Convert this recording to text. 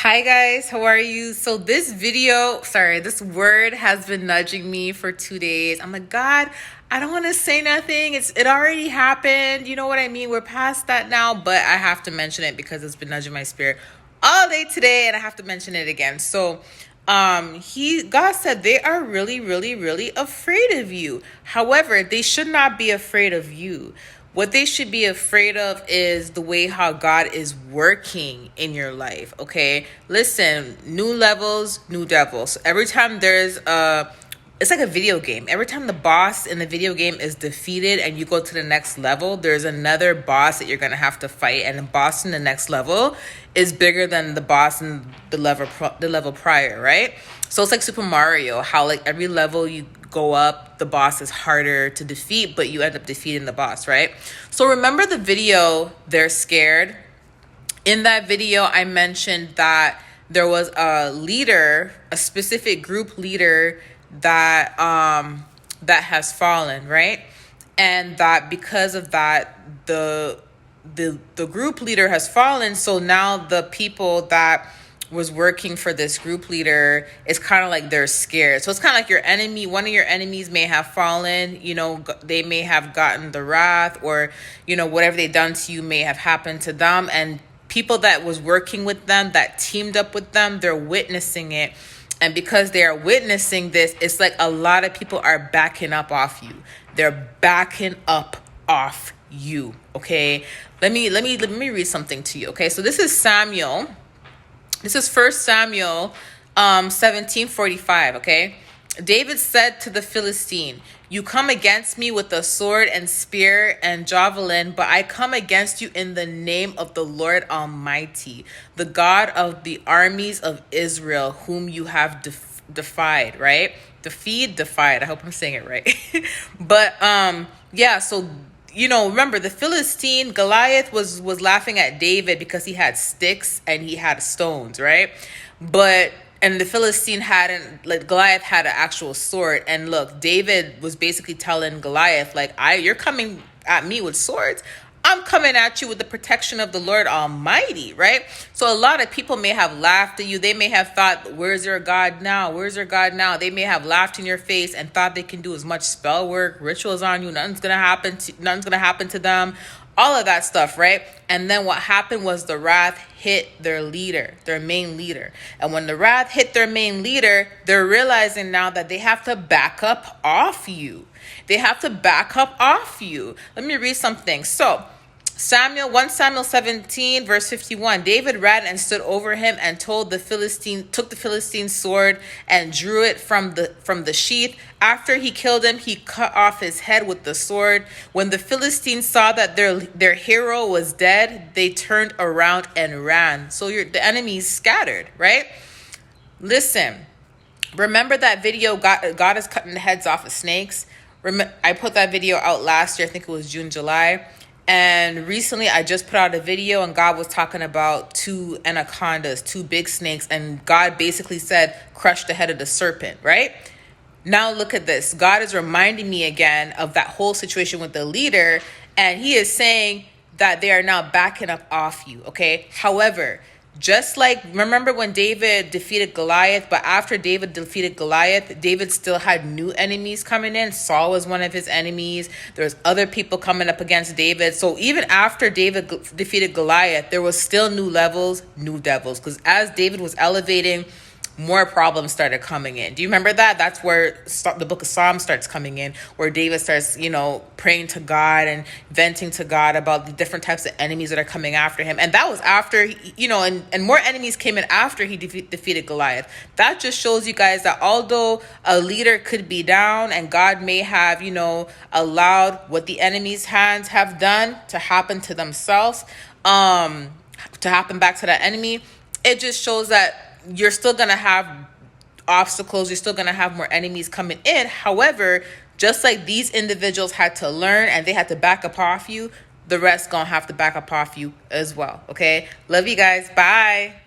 Hi guys, how are you? So this word has been nudging me for 2 days. I'm like, God, I don't want to say nothing. It already happened. You know what I mean? We're past that now, but I have to mention it because it's been nudging my spirit all day today, and I have to mention it again. So God said they are really, really, really afraid of you. However, they should not be afraid of you. What they should be afraid of is the way how God is working in your life. Okay, listen, new levels, new devils. Every time it's like a video game. Every time the boss in the video game is defeated and you go to the next level, there's another boss that you're gonna have to fight, and the boss in the next level is bigger than the boss in the level prior, right? So it's like Super Mario, how like every level you go up, the boss is harder to defeat, but you end up defeating the boss, right? So remember the video, They're Scared? In that video, I mentioned that there was a leader, a specific group leader that has fallen, right? And that because of that, the group leader has fallen. So now the people that was working for this group leader, it's kind of like they're scared. So it's kind of like your enemy, one of your enemies may have fallen, they may have gotten the wrath, or, whatever they done to you may have happened to them. And people that was working with them, that teamed up with them, they're witnessing it. And because they are witnessing this, it's like a lot of people are backing up off you. They're backing up off you. Okay. Let me read something to you. Okay. So this is Samuel. This is 1 Samuel 17:45, okay? David said to the Philistine, "You come against me with a sword and spear and javelin, but I come against you in the name of the Lord Almighty, the God of the armies of Israel, whom you have defied," right? Defied. I hope I'm saying it right. But so remember the Philistine Goliath was laughing at David because he had sticks and he had stones, right? And the Philistine Goliath had an actual sword. And look, David was basically telling Goliath, like, you're coming at me with swords. I'm coming at you with the protection of the Lord Almighty, right? So a lot of people may have laughed at you. They may have thought, where's your God now? Where's your God now? They may have laughed in your face and thought they can do as much spell work, rituals on you. Nothing's going to happen to them. All of that stuff, right? And then what happened was the wrath hit their leader, their main leader. And when the wrath hit their main leader, they're realizing now that they have to back up off you. They have to back up off you. Let me read something. So 1 Samuel 17, verse 51, David ran and stood over him and took the Philistine's sword and drew it from the sheath. After he killed him, he cut off his head with the sword. When the Philistines saw that their hero was dead, they turned around and ran. So the enemy's scattered, right? Listen, remember that video, God is cutting the heads off of snakes? I put that video out last year. I think it was June, July. And recently I just put out a video and God was talking about 2 anacondas, 2 big snakes. And God basically said, crush the head of the serpent, right? Now look at this. God is reminding me again of that whole situation with the leader. And he is saying that they are now backing up off you, okay? However, just like, remember when David defeated Goliath, but after David defeated Goliath, David still had new enemies coming in. Saul was one of his enemies. There's other people coming up against David. So even after David defeated Goliath, there was still new levels, new devils. Because as David was elevating, more problems started coming in. Do you remember that? That's where the book of Psalms starts coming in, where David starts, praying to God and venting to God about the different types of enemies that are coming after him. And that was after, and more enemies came in after he defeated Goliath. That just shows you guys that although a leader could be down and God may have, allowed what the enemy's hands have done to happen to themselves, to happen back to that enemy, it just shows that you're still going to have obstacles. You're still going to have more enemies coming in. However, just like these individuals had to learn and they had to back up off you, the rest going to have to back up off you as well. Okay. Love you guys. Bye.